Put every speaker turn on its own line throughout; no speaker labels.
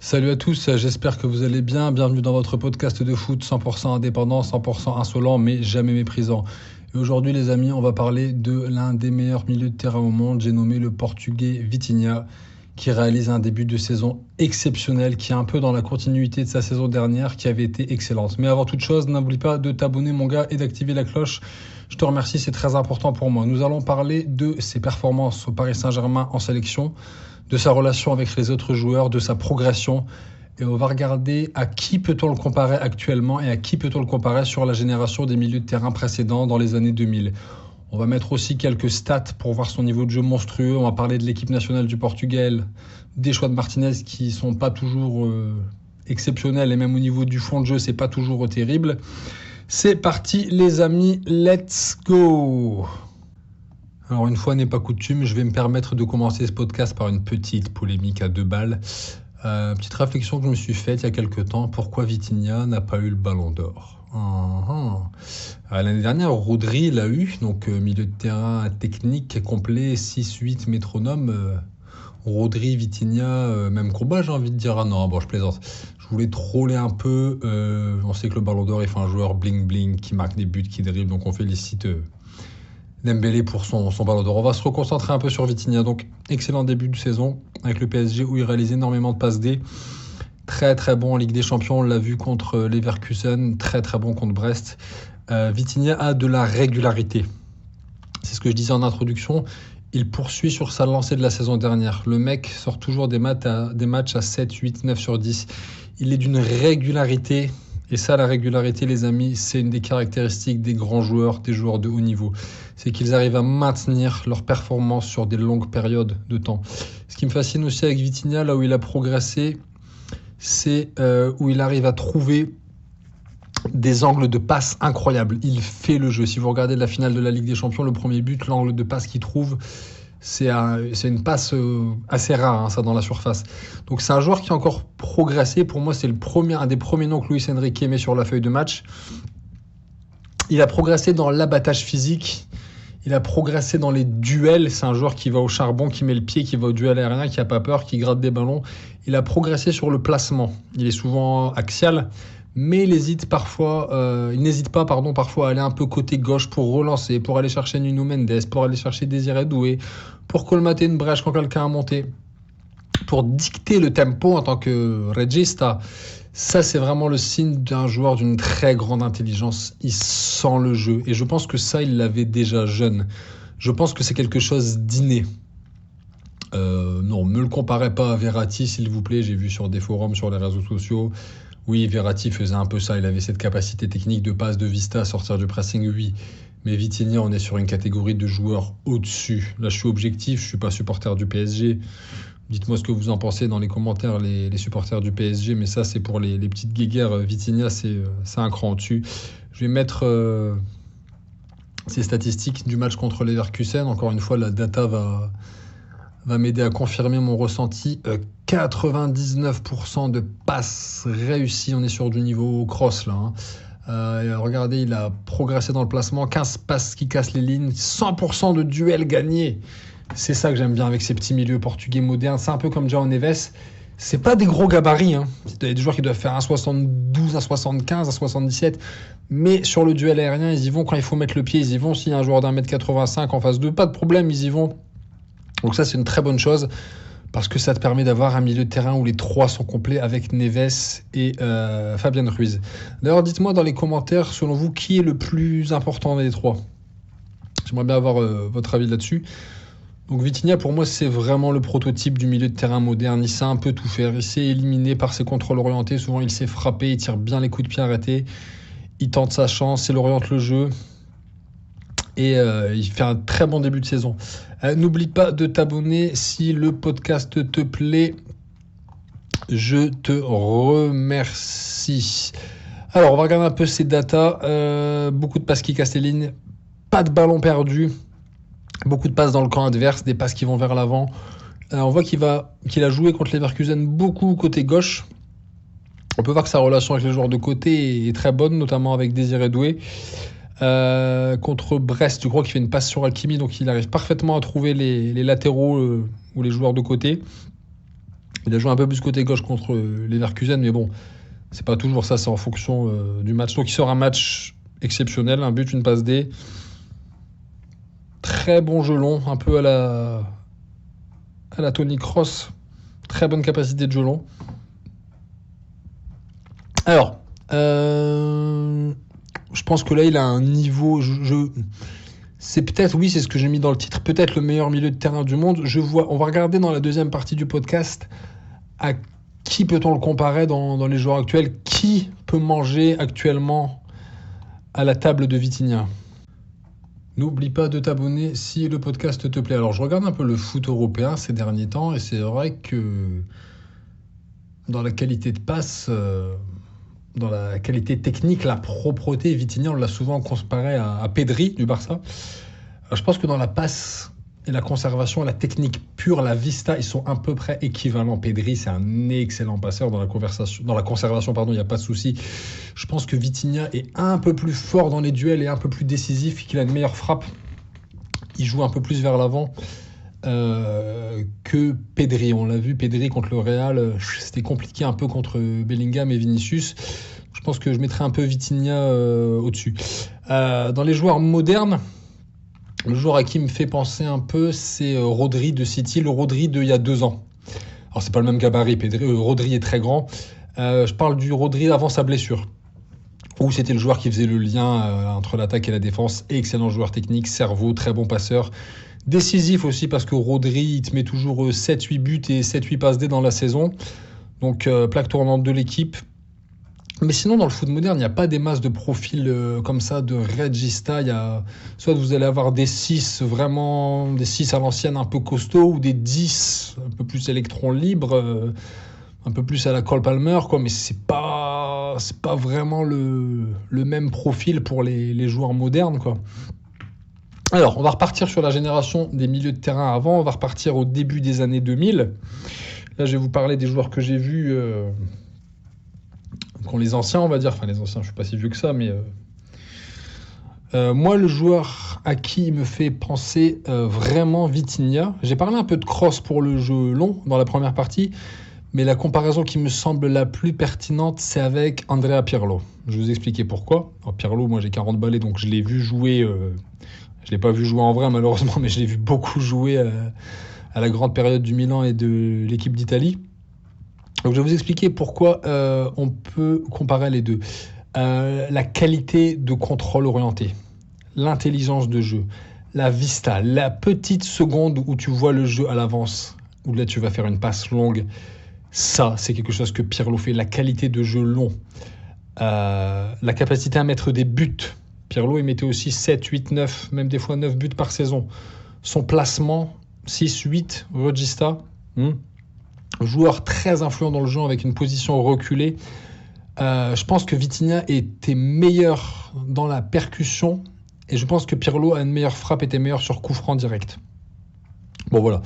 Salut à tous, j'espère que vous allez bien. Bienvenue dans votre podcast de foot 100% indépendant, 100% insolent, mais jamais méprisant. Et aujourd'hui, les amis, on va parler de l'un des meilleurs milieux de terrain au monde. J'ai nommé le Portugais Vitinha, qui réalise un début de saison exceptionnel, qui est un peu dans la continuité de sa saison dernière, qui avait été excellente. Mais avant toute chose, n'oublie pas de t'abonner, mon gars, et d'activer la cloche. Je te remercie, c'est très important pour moi. Nous allons parler de ses performances au Paris Saint-Germain en sélection, de sa relation avec les autres joueurs, de sa progression. Et on va regarder à qui peut-on le comparer actuellement et à qui peut-on le comparer sur la génération des milieux de terrain précédents dans les années 2000. On va mettre aussi quelques stats pour voir son niveau de jeu monstrueux. On va parler de l'équipe nationale du Portugal, des choix de Martinez qui sont pas toujours exceptionnels et même au niveau du fond de jeu, c'est pas toujours terrible. C'est parti les amis, let's go! Alors une fois n'est pas coutume, je vais me permettre de commencer ce podcast par une petite polémique à 2 balles. Petite réflexion que je me suis faite il y a quelques temps, pourquoi Vitinha n'a pas eu le ballon d'or? L'année dernière, Rodri l'a eu, donc milieu de terrain technique, complet, 6-8 métronome. Rodri, Vitinha, même combat, j'ai envie de dire. Ah non, bon, je plaisante. Je voulais troller un peu. On sait que le ballon d'or, il fait un joueur bling-bling, qui marque des buts, qui dribble, donc on félicite Dembélé pour son ballon d'or. On va se reconcentrer un peu sur Vitinha. Donc, excellent début de saison avec le PSG où il réalise énormément de passes D. Très très bon en Ligue des Champions, on l'a vu contre Leverkusen, très très bon contre Brest. Vitinha a de la régularité. C'est ce que je disais en introduction. Il poursuit sur sa lancée de la saison dernière. Le mec sort toujours des matchs à 7, 8, 9 sur 10. Il est d'une régularité. Et ça, la régularité, les amis, c'est une des caractéristiques des grands joueurs, des joueurs de haut niveau. C'est qu'ils arrivent à maintenir leur performance sur des longues périodes de temps. Ce qui me fascine aussi avec Vitinha, là où il a progressé, c'est où il arrive à trouver des angles de passe incroyables. Il fait le jeu. Si vous regardez la finale de la Ligue des Champions, le premier but, l'angle de passe qu'il trouve, c'est une passe assez rare, ça, dans la surface. Donc c'est un joueur qui a encore progressé. Pour moi, c'est un des premiers noms que Luis Enrique met sur la feuille de match. Il a progressé dans l'abattage physique. Il a progressé dans les duels. C'est un joueur qui va au charbon, qui met le pied, qui va au duel aérien, qui n'a pas peur, qui gratte des ballons. Il a progressé sur le placement. Il est souvent axial, mais il n'hésite pas, parfois à aller un peu côté gauche pour relancer, pour aller chercher Nuno Mendes, pour aller chercher Désiré Doué, pour colmater une brèche quand quelqu'un a monté, pour dicter le tempo en tant que regista. Ça, c'est vraiment le signe d'un joueur d'une très grande intelligence. Il sent le jeu. Et je pense que ça, il l'avait déjà jeune. Je pense que c'est quelque chose d'inné. Non, ne le comparez pas à Verratti, s'il vous plaît. J'ai vu sur des forums, sur les réseaux sociaux. Oui, Verratti faisait un peu ça. Il avait cette capacité technique de passe, de vista, sortir du pressing, oui. Mais Vitinha, on est sur une catégorie de joueurs au-dessus. Là, je suis objectif. Je ne suis pas supporter du PSG. Dites-moi ce que vous en pensez dans les commentaires, les supporters du PSG. Mais ça, c'est pour les petites guéguerres. Vitinha, c'est un cran au-dessus. Je vais mettre ces statistiques du match contre Leverkusen. Encore une fois, la data va m'aider à confirmer mon ressenti. 99% de passes réussies. On est sur du niveau cross, là. Regardez, il a progressé dans le placement. 15 passes qui cassent les lignes. 100% de duels gagnés. C'est ça que j'aime bien avec ces petits milieux portugais modernes. C'est un peu comme João Neves. C'est pas des gros gabarits. Il y a des joueurs qui doivent faire 1,72, 1,75, 1,77. Mais sur le duel aérien, ils y vont quand il faut mettre le pied. Ils y vont s'il y a un joueur d'1m85 en face d'eux. Pas de problème, ils y vont. Donc ça, c'est une très bonne chose. Parce que ça te permet d'avoir un milieu de terrain où les trois sont complets avec Neves et Fabian Ruiz. D'ailleurs, dites-moi dans les commentaires, selon vous, qui est le plus important des trois ? J'aimerais bien avoir votre avis là-dessus. Donc Vitinha, pour moi, c'est vraiment le prototype du milieu de terrain moderne. Il sait un peu tout faire. Il s'est éliminé par ses contrôles orientés. Souvent, il s'est frappé. Il tire bien les coups de pied arrêtés. Il tente sa chance. Il oriente le jeu. Et il fait un très bon début de saison. N'oublie pas de t'abonner si le podcast te plaît. Je te remercie. Alors, on va regarder un peu ses datas. Beaucoup de passes qui cassent les lignes. Pas de ballon perdu. Beaucoup de passes dans le camp adverse, des passes qui vont vers l'avant. On voit qu'il a joué contre Leverkusen beaucoup côté gauche. On peut voir que sa relation avec les joueurs de côté est très bonne, notamment avec Désiré Doué. Contre Brest, je crois qu'il fait une passe sur Hakimi, donc il arrive parfaitement à trouver les latéraux ou les joueurs de côté. Il a joué un peu plus côté gauche contre Leverkusen, mais bon, c'est pas toujours ça, c'est en fonction du match. Donc il sort un match exceptionnel, un but, une passe D. Très bon jeu long, un peu à la Toni Kroos. Très bonne capacité de jeu long. Alors, je pense que là, il a un niveau... c'est peut-être, oui, c'est ce que j'ai mis dans le titre, peut-être le meilleur milieu de terrain du monde. On va regarder dans la deuxième partie du podcast à qui peut-on le comparer dans les joueurs actuels. Qui peut manger actuellement à la table de Vitinha? N'oublie pas de t'abonner si le podcast te plaît. Alors, je regarde un peu le foot européen ces derniers temps et c'est vrai que dans la qualité de passe, dans la qualité technique, la propreté, Vitinha, on l'a souvent comparé à Pedri du Barça. Alors, je pense que dans la passe et la conservation, la technique pure, la vista, ils sont à peu près équivalents. Pedri, c'est un excellent passeur dans la conservation, il n'y a pas de souci. Je pense que Vitinha est un peu plus fort dans les duels et un peu plus décisif, qu'il a une meilleure frappe. Il joue un peu plus vers l'avant que Pedri. On l'a vu, Pedri contre le Real, c'était compliqué un peu contre Bellingham et Vinicius. Je pense que je mettrais un peu Vitinha au-dessus. Dans les joueurs modernes, le joueur à qui me fait penser un peu, c'est Rodri de City, le Rodri d'il y a 2 ans. Alors, c'est pas le même gabarit, Rodri est très grand. Je parle du Rodri avant sa blessure, où c'était le joueur qui faisait le lien entre l'attaque et la défense. Excellent joueur technique, cerveau, très bon passeur. Décisif aussi, parce que Rodri, il te met toujours 7-8 buts et 7-8 passes D dans la saison. Donc, plaque tournante de l'équipe. Mais sinon, dans le foot moderne, il n'y a pas des masses de profils comme ça, de regista. Soit vous allez avoir des 6, vraiment des 6 à l'ancienne un peu costauds, ou des 10 un peu plus électrons libres, un peu plus à la Cole Palmer, quoi. Mais c'est pas vraiment le même profil pour les joueurs modernes, quoi. Alors, on va repartir sur la génération des milieux de terrain avant. On va repartir au début des années 2000. Là, je vais vous parler des joueurs que j'ai vus... qu'ont les anciens, on va dire. Enfin, les anciens, je ne suis pas si vieux que ça, mais... moi, le joueur à qui il me fait penser vraiment Vitinha, j'ai parlé un peu de Kroos pour le jeu long dans la première partie, mais la comparaison qui me semble la plus pertinente, c'est avec Andrea Pirlo. Je vais vous expliquer pourquoi. Alors, Pirlo, moi j'ai 40 balais, donc je l'ai vu jouer... je ne l'ai pas vu jouer en vrai, malheureusement, mais je l'ai vu beaucoup jouer à la grande période du Milan et de l'équipe d'Italie. Donc je vais vous expliquer pourquoi on peut comparer les deux. La qualité de contrôle orienté, l'intelligence de jeu, la vista, la petite seconde où tu vois le jeu à l'avance, où là tu vas faire une passe longue, ça c'est quelque chose que Pirlo fait, la qualité de jeu long, la capacité à mettre des buts. Pirlo il mettait aussi 7, 8, 9, même des fois 9 buts par saison. Son placement, 6, 8, regista, joueur très influent dans le jeu avec une position reculée. Je pense que Vitinha était meilleur dans la percussion et je pense que Pirlo a une meilleure frappe, était meilleur sur coup franc direct. Bon voilà,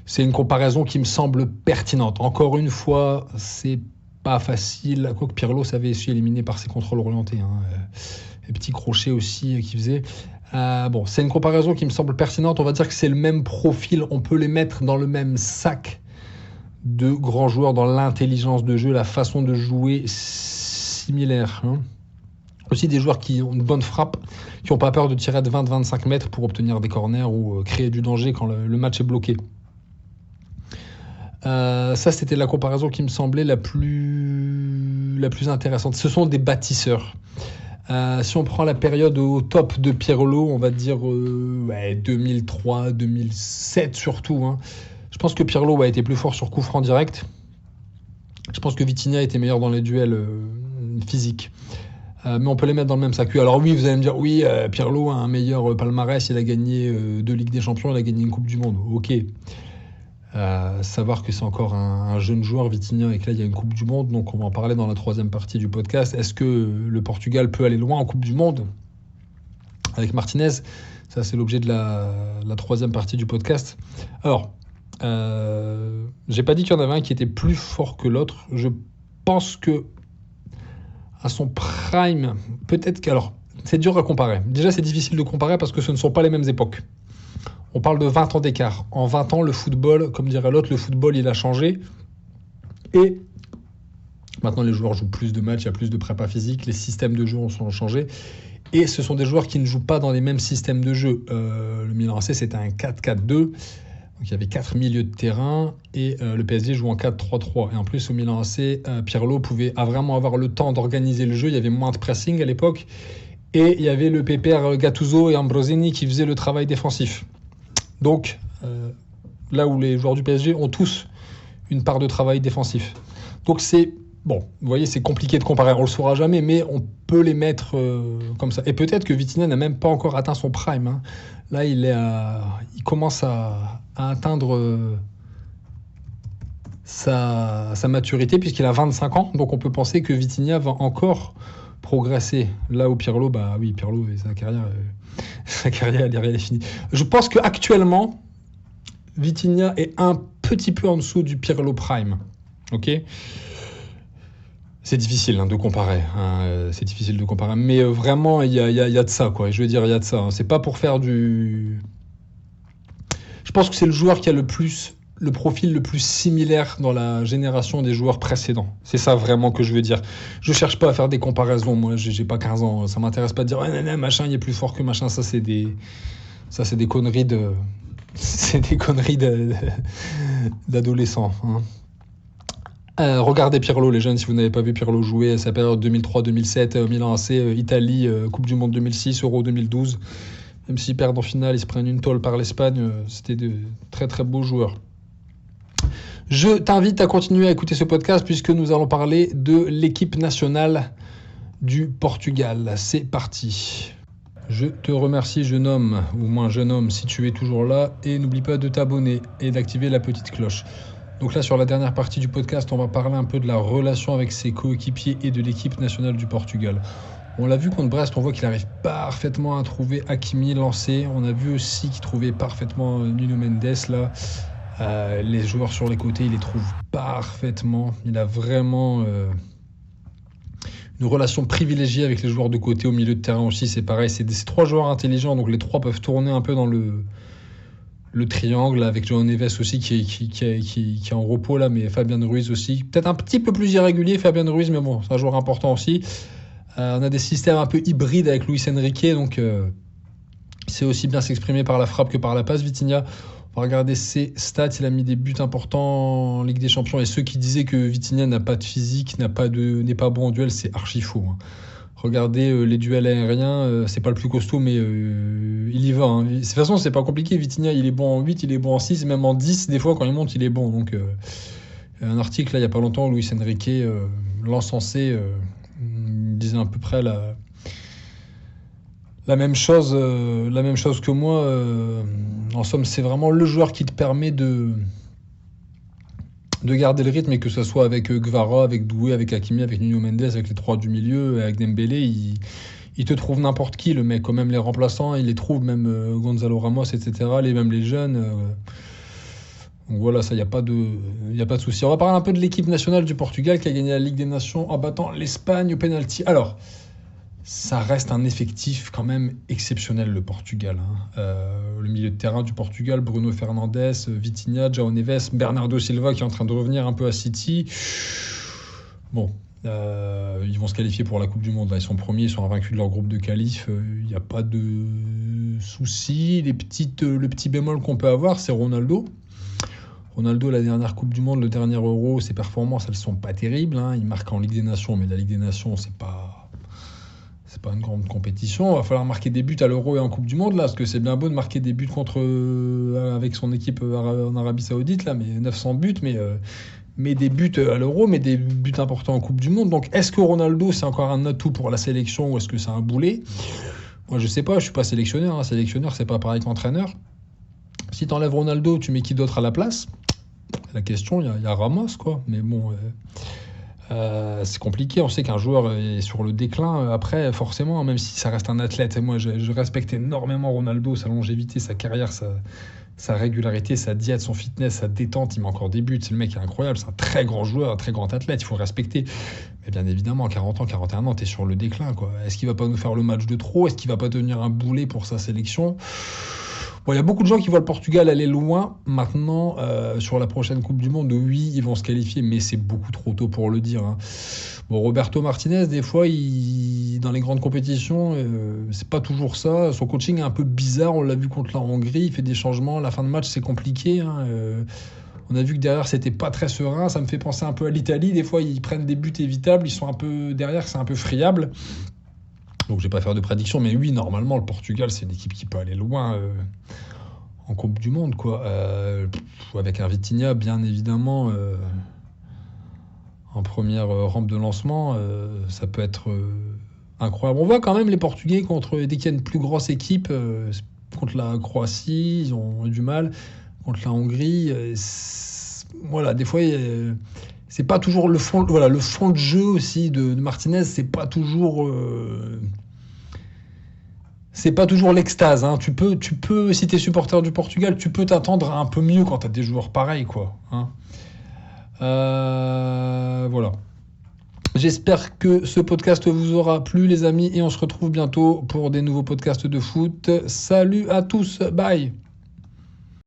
c'est une comparaison qui me semble pertinente. Encore une fois, c'est pas facile. Quoique Pirlo savait aussi éliminer par ses contrôles orientés. Les petits crochets aussi qu'il faisait. Bon, c'est une comparaison qui me semble pertinente. On va dire que c'est le même profil. On peut les mettre dans le même sac de grands joueurs dans l'intelligence de jeu, la façon de jouer similaire. Aussi des joueurs qui ont une bonne frappe, qui n'ont pas peur de tirer de 20-25 mètres pour obtenir des corners ou créer du danger quand le match est bloqué. Ça, c'était la comparaison qui me semblait la plus intéressante. Ce sont des bâtisseurs. Si on prend la période au top de Pirlo, on va dire 2003, 2007 surtout, je pense que Pirlo a été plus fort sur coup franc direct. Je pense que Vitinha était meilleur dans les duels physiques. Mais on peut les mettre dans le même sac. Alors oui, vous allez me dire, oui, Pirlo a un meilleur palmarès, il a gagné 2 Ligues des Champions, il a gagné une Coupe du Monde. Ok. Savoir que c'est encore un jeune joueur, Vitinha, et que là, il y a une Coupe du Monde. Donc on va en parler dans la troisième partie du podcast. Est-ce que le Portugal peut aller loin en Coupe du Monde avec Martinez? Ça, c'est l'objet de la troisième partie du podcast. Alors, j'ai pas dit qu'il y en avait un qui était plus fort que l'autre. Je pense que à son prime, peut-être que... Alors, c'est dur à comparer. Déjà, c'est difficile de comparer parce que ce ne sont pas les mêmes époques. On parle de 20 ans d'écart. En 20 ans, le football, comme dirait l'autre, le football, il a changé. Et maintenant, les joueurs jouent plus de matchs, il y a plus de prépa physique, les systèmes de jeu ont changé. Et ce sont des joueurs qui ne jouent pas dans les mêmes systèmes de jeu. Le Milan AC, c'était un 4-4-2. Donc, il y avait 4 milieux de terrain et le PSG joue en 4-3-3. Et en plus, au Milan AC, Pirlo pouvait vraiment avoir le temps d'organiser le jeu. Il y avait moins de pressing à l'époque. Et il y avait le pépère Gattuso et Ambrosini qui faisaient le travail défensif. Donc, là où les joueurs du PSG ont tous une part de travail défensif. Donc, bon, vous voyez, c'est compliqué de comparer, on le saura jamais, mais on peut les mettre comme ça. Et peut-être que Vitinha n'a même pas encore atteint son prime. Hein. Là, il commence à atteindre sa maturité, puisqu'il a 25 ans. Donc on peut penser que Vitinha va encore progresser. Là où Pirlo, Pirlo, sa carrière elle est finie. Je pense qu'actuellement, Vitinha est un petit peu en dessous du Pirlo prime. Ok ? C'est difficile de comparer, c'est difficile de comparer, mais vraiment il y a de ça, quoi. Je veux dire, il y a de ça. C'est pas pour faire du. Je pense que c'est le joueur qui a le profil le plus similaire dans la génération des joueurs précédents. C'est ça vraiment que je veux dire. Je cherche pas à faire des comparaisons. Moi, j'ai pas 15 ans. Ça m'intéresse pas de dire machin il est plus fort que machin. Ça c'est des conneries d'adolescents. Hein. Regardez Pirlo, les jeunes, si vous n'avez pas vu Pirlo jouer à sa période 2003-2007, Milan AC, Italie, Coupe du Monde 2006, Euro 2012. Même s'ils perdent en finale, ils se prennent une tôle par l'Espagne. C'était de très très beaux joueurs. Je t'invite à continuer à écouter ce podcast puisque nous allons parler de l'équipe nationale du Portugal. C'est parti. Je te remercie, jeune homme, ou moins jeune homme, si tu es toujours là. Et n'oublie pas de t'abonner et d'activer la petite cloche. Donc là, sur la dernière partie du podcast, on va parler un peu de la relation avec ses coéquipiers et de l'équipe nationale du Portugal. On l'a vu contre Brest, on voit qu'il arrive parfaitement à trouver Hakimi lancé. On a vu aussi qu'il trouvait parfaitement Nuno Mendes là. Les joueurs sur les côtés, il les trouve parfaitement. Il a vraiment une relation privilégiée avec les joueurs de côté. Au milieu de terrain aussi, c'est pareil. C'est 3 joueurs intelligents, donc les 3 peuvent tourner un peu dans le triangle, avec João Neves aussi qui est en repos là, mais Fabian Ruiz aussi. Peut-être un petit peu plus irrégulier, Fabian Ruiz, mais bon, c'est un joueur important aussi. On a des systèmes un peu hybrides avec Luis Enrique, donc il sait aussi bien s'exprimer par la frappe que par la passe. Vitinha, on va regarder ses stats, il a mis des buts importants en Ligue des Champions, et ceux qui disaient que Vitinha n'a pas de physique, n'est pas bon en duel, c'est archi faux. Hein. Regardez les duels aériens, c'est pas le plus costaud, mais il y va. Hein. De toute façon, c'est pas compliqué. Vitinha, il est bon en 8, il est bon en 6, même en 10, des fois, quand il monte, il est bon. Donc, un article, là, il y a pas longtemps, Luis Enrique l'encensait, disait à peu près la même chose que moi. En somme, c'est vraiment le joueur qui te permet de garder le rythme, et que ce soit avec Gvara, avec Doué, avec Hakimi, avec Nuno Mendes, avec les 3 du milieu, avec Dembélé, il te trouve n'importe qui, le mec. Même les remplaçants, il les trouve, même Gonzalo Ramos, etc., même les jeunes. Donc voilà, ça, il n'y a pas de souci. On va parler un peu de l'équipe nationale du Portugal qui a gagné la Ligue des Nations en battant l'Espagne au pénalty. Alors, ça reste un effectif quand même exceptionnel, le Portugal. Hein. Le milieu de terrain du Portugal, Bruno Fernandes, Vitinha, João Neves, Bernardo Silva qui est en train de revenir un peu à City. Bon, ils vont se qualifier pour la Coupe du Monde. Là, ils sont premiers, ils sont invaincus de leur groupe de qualif. Il n'y a pas de souci. Le petit bémol qu'on peut avoir, c'est Ronaldo. Ronaldo, la dernière Coupe du Monde, le dernier Euro, ses performances, elles ne sont pas terribles. Hein. Il marque en Ligue des Nations, mais la Ligue des Nations, c'est pas une grande compétition. Il va falloir marquer des buts à l'Euro et en Coupe du Monde, là, parce que c'est bien beau de marquer des buts avec son équipe en Arabie Saoudite, là, mais 900 buts, mais des buts à l'Euro, mais des buts importants en Coupe du Monde. Donc, est-ce que Ronaldo, c'est encore un atout pour la sélection, ou est-ce que c'est un boulet ? Moi, je sais pas, je suis pas sélectionneur. Hein. Sélectionneur, c'est pas pareil qu'entraîneur. Si tu enlèves Ronaldo, tu mets qui d'autre à la place ? La question, il y a Ramos, quoi. Mais bon, c'est compliqué. On sait qu'un joueur est sur le déclin après, forcément, même si ça reste un athlète. Et moi, je respecte énormément Ronaldo, sa longévité, sa carrière, sa régularité, sa diète, son fitness, sa détente. Il met encore des buts. C'est le mec qui est incroyable. C'est un très grand joueur, un très grand athlète. Il faut le respecter. Mais bien évidemment, à 40 ans, 41 ans, tu es sur le déclin, quoi. Est-ce qu'il va pas nous faire le match de trop ? Est-ce qu'il va pas devenir un boulet pour sa sélection ? Bon, il y a beaucoup de gens qui voient le Portugal aller loin maintenant sur la prochaine Coupe du Monde. Oui, ils vont se qualifier, mais c'est beaucoup trop tôt pour le dire. Hein. Bon, Roberto Martinez, des fois, dans les grandes compétitions, c'est pas toujours ça. Son coaching est un peu bizarre. On l'a vu contre la Hongrie. Il fait des changements. La fin de match, c'est compliqué. Hein. On a vu que derrière, c'était pas très serein. Ça me fait penser un peu à l'Italie. Des fois, ils prennent des buts évitables. Ils sont un peu derrière, c'est un peu friable. Donc, je vais pas faire de prédiction. Mais oui, normalement, le Portugal, c'est une équipe qui peut aller loin en Coupe du Monde, quoi. Avec un Vitinha, bien évidemment, en première rampe de lancement, ça peut être incroyable. On voit quand même les Portugais dès qu'il y a une plus grosse équipe, contre la Croatie, ils ont eu du mal. Contre la Hongrie, voilà, des fois, c'est pas toujours le fond, voilà, le fond de jeu aussi de Martinez, c'est pas toujours l'extase. Hein. Tu peux, si t'es supporter du Portugal, tu peux t'attendre à un peu mieux quand t'as des joueurs pareils, quoi. Hein. Voilà. J'espère que ce podcast vous aura plu, les amis, et on se retrouve bientôt pour des nouveaux podcasts de foot. Salut à tous, bye.